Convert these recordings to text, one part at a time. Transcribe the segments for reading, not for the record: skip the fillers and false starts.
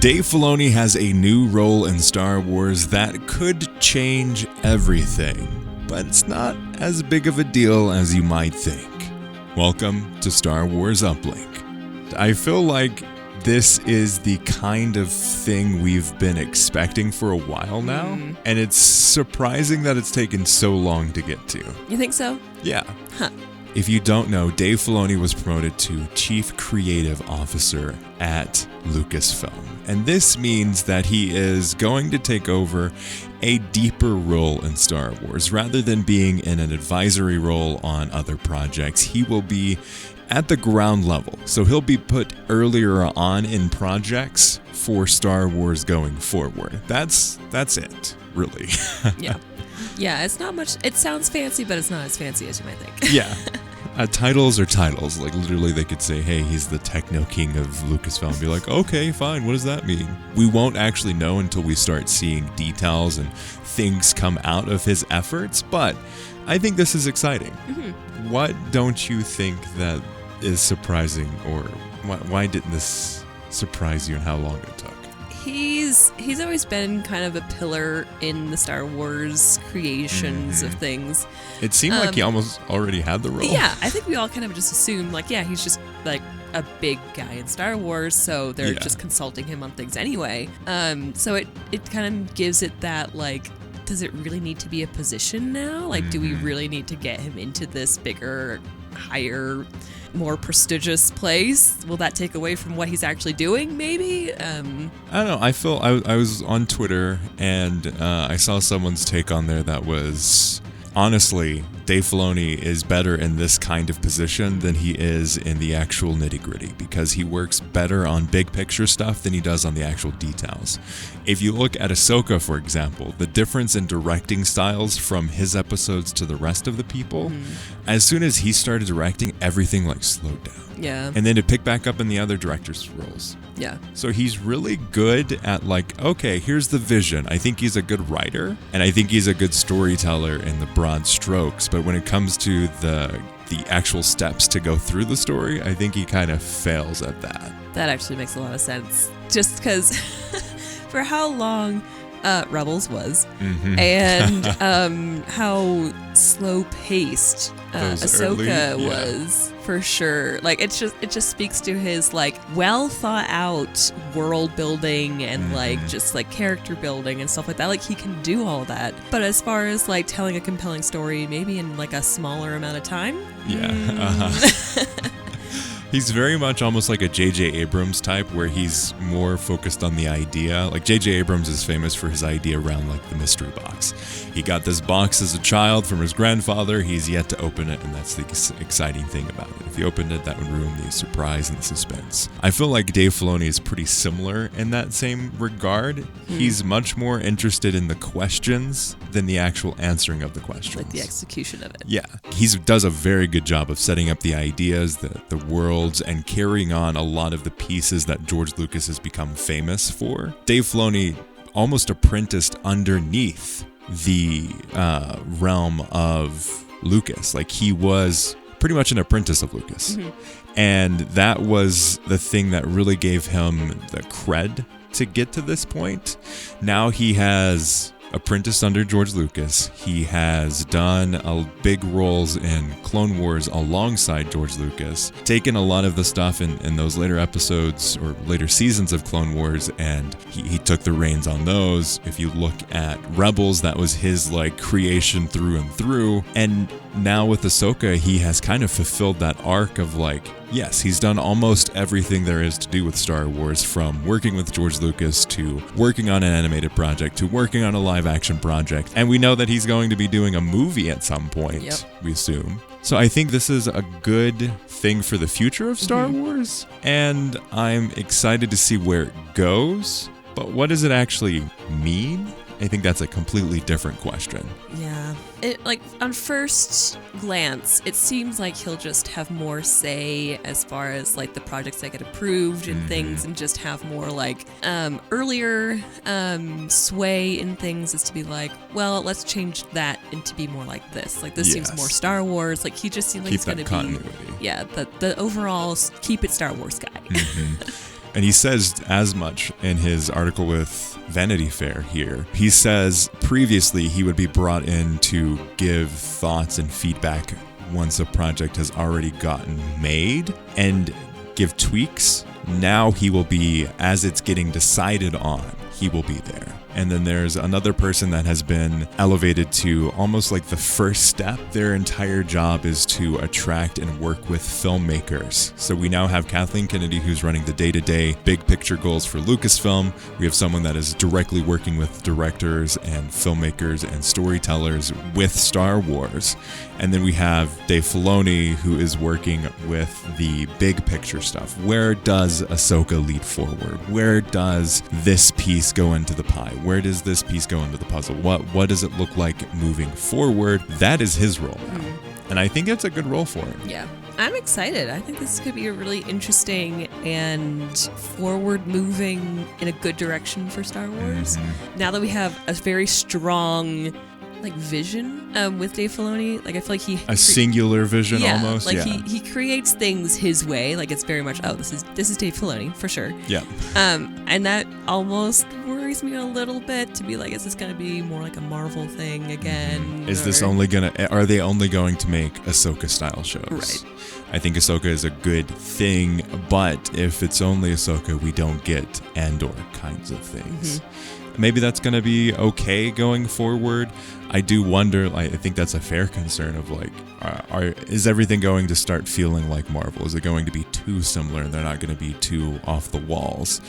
Dave Filoni has a new role in Star Wars that could change everything, but it's not as big of a deal as you might think. Welcome to Star Wars Uplink. I feel like this is the kind of thing we've been expecting for a while now, and it's surprising that it's taken so long to get to. You think so? Yeah. Huh. If you don't know, Dave Filoni was promoted to Chief Creative Officer at Lucasfilm. And this means that he is going to take over a deeper role in Star Wars. Rather than being in an advisory role on other projects, he will be at the ground level. So he'll be put earlier on in projects for Star Wars going forward. That's it, really. Yeah. Yeah, it's not much. It sounds fancy, but it's not as fancy as you might think. Yeah. Titles are titles. Like, literally, they could say, hey, he's the techno king of Lucasfilm. And be like, okay, fine, what does that mean? We won't actually know until we start seeing details and things come out of his efforts, but I think this is exciting. Mm-hmm. What don't you think that is surprising, or why didn't this surprise you and how long it took? He's always been kind of a pillar in the Star Wars creations of things. It seemed like he almost already had the role. Yeah, I think we all kind of just assumed, like, yeah, he's just like a big guy in Star Wars, so they're just consulting him on things anyway. So it kind of gives it that, like, does it really need to be a position now? Like, do we really need to get him into this bigger, higher, more prestigious place? Will that take away from what he's actually doing, maybe? I don't know. I feel I was on Twitter and I saw someone's take on there that was, honestly, Dave Filoni is better in this kind of position than he is in the actual nitty-gritty, because he works better on big picture stuff than he does on the actual details. If you look at Ahsoka, for example, the difference in directing styles from his episodes to the rest of the people, as soon as he started directing, everything like slowed down. Yeah. And then it picked back up in the other directors' roles. Yeah. So he's really good at, like, okay, here's the vision. I think he's a good writer, and I think he's a good storyteller in the broad strokes. But when it comes to the actual steps to go through the story, I think he kind of fails at that. That actually makes a lot of sense. Just because for how long Rebels was, and how slow-paced Ahsoka was, for sure. Like, it just speaks to his, like, well thought out world building and like just like character building and stuff like that. Like, he can do all that. But as far as like telling a compelling story, maybe in like a smaller amount of time, He's very much almost like a J.J. Abrams type, where he's more focused on the idea. Like, J.J. Abrams is famous for his idea around, like, the mystery box. He got this box as a child from his grandfather. He's yet to open it, and that's the exciting thing about it. If he opened it, that would ruin the surprise and the suspense. I feel like Dave Filoni is pretty similar in that same regard. He's much more interested in the questions than the actual answering of the questions. like the execution of it. Yeah. He does a very good job of setting up the ideas, the world, and carrying on a lot of the pieces that George Lucas has become famous for. Dave Filoni almost apprenticed underneath the realm of Lucas. Like, he was pretty much an apprentice of Lucas. And that was the thing that really gave him the cred to get to this point. Now he has apprenticed under George Lucas. He has done big roles in Clone Wars alongside George Lucas, taken a lot of the stuff in those later episodes or later seasons of Clone Wars, and he took the reins on those. If you look at Rebels, that was his like creation through and through. And now with Ahsoka, he has kind of fulfilled that arc of like, yes, he's done almost everything there is to do with Star Wars, from working with George Lucas to working on an animated project to working on a live-action project. And we know that he's going to be doing a movie at some point, we assume. So I think this is a good thing for the future of Star Wars, and I'm excited to see where it goes. But what does it actually mean? I think that's a completely different question. Yeah. It, like, on first glance, it seems like he'll just have more say as far as like the projects that get approved and things, and just have more like earlier sway in things, as to be like, well, let's change that and to be more like this. Like, this seems more Star Wars. Like, he just seems like he's going to be the overall keep it Star Wars guy. And he says as much in his article with Vanity Fair here. He says previously he would be brought in to give thoughts and feedback once a project has already gotten made and give tweaks. Now he will be, as it's getting decided on, he will be there. And then there's another person that has been elevated to almost like the first step. Their entire job is to attract and work with filmmakers. So we now have Kathleen Kennedy, who's running the day-to-day big picture goals for Lucasfilm. We have someone that is directly working with directors and filmmakers and storytellers with Star Wars. And then we have Dave Filoni, who is working with the big picture stuff. Where does Ahsoka lead forward? Where does this piece go into the pie? Where does this piece go into the puzzle? What does it look like moving forward? That is his role now. And I think it's a good role for him. Yeah. I'm excited. I think this could be a really interesting and forward-moving in a good direction for Star Wars. Now that we have a very strong vision with Dave Filoni, I feel like a singular vision almost. He creates things his way. It's very much this is Dave Filoni for sure. Yeah. And that almost worries me a little bit to be is this going to be more like a Marvel thing again? Is this are they only going to make Ahsoka style shows? Right. I think Ahsoka is a good thing, but if it's only Ahsoka, we don't get Andor kinds of things. Maybe that's going to be okay going forward. I do wonder, I think that's a fair concern of is everything going to start feeling like Marvel? Is it going to be too similar and they're not going to be too off the walls?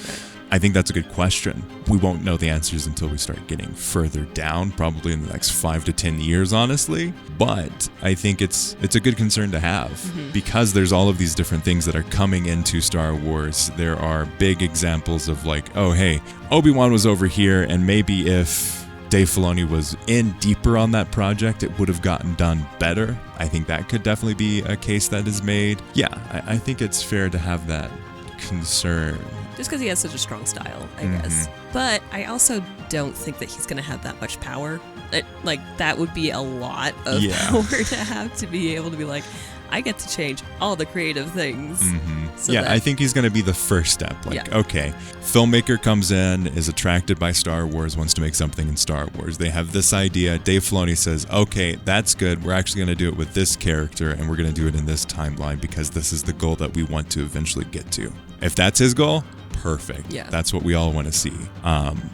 I think that's a good question. We won't know the answers until we start getting further down, probably in the next 5 to 10 years, honestly. But I think it's a good concern to have because there's all of these different things that are coming into Star Wars. There are big examples of oh, hey, Obi Wan was over here, and maybe if Dave Filoni was in deeper on that project, it would have gotten done better. I think that could definitely be a case that is made. Yeah, I think it's fair to have that concern. Just because he has such a strong style, I guess. But I also don't think that he's going to have that much power. That would be a lot of power to have to be able to be I get to change all the creative things. I think he's going to be the first step. Okay, filmmaker comes in, is attracted by Star Wars, wants to make something in Star Wars. They have this idea. Dave Filoni says, okay, that's good. We're actually going to do it with this character, and we're going to do it in this timeline because this is the goal that we want to eventually get to. If that's his goal, perfect. Yeah. That's what we all want to see.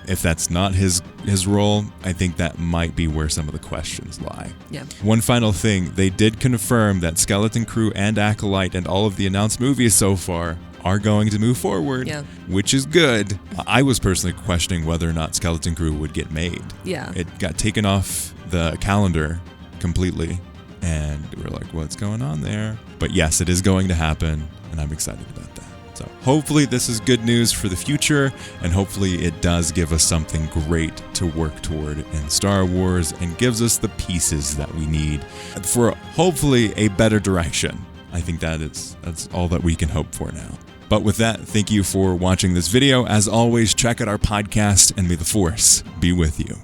If that's not his role, I think that might be where some of the questions lie. Yeah. One final thing, they did confirm that Skeleton Crew and Acolyte and all of the announced movies so far are going to move forward, which is good. I was personally questioning whether or not Skeleton Crew would get made. Yeah. It got taken off the calendar completely, and we're what's going on there? But yes, it is going to happen, and I'm excited about that. So hopefully this is good news for the future, and hopefully it does give us something great to work toward in Star Wars and gives us the pieces that we need for hopefully a better direction. I think that's all that we can hope for now. But with that, thank you for watching this video. As always, check out our podcast, and may the Force be with you.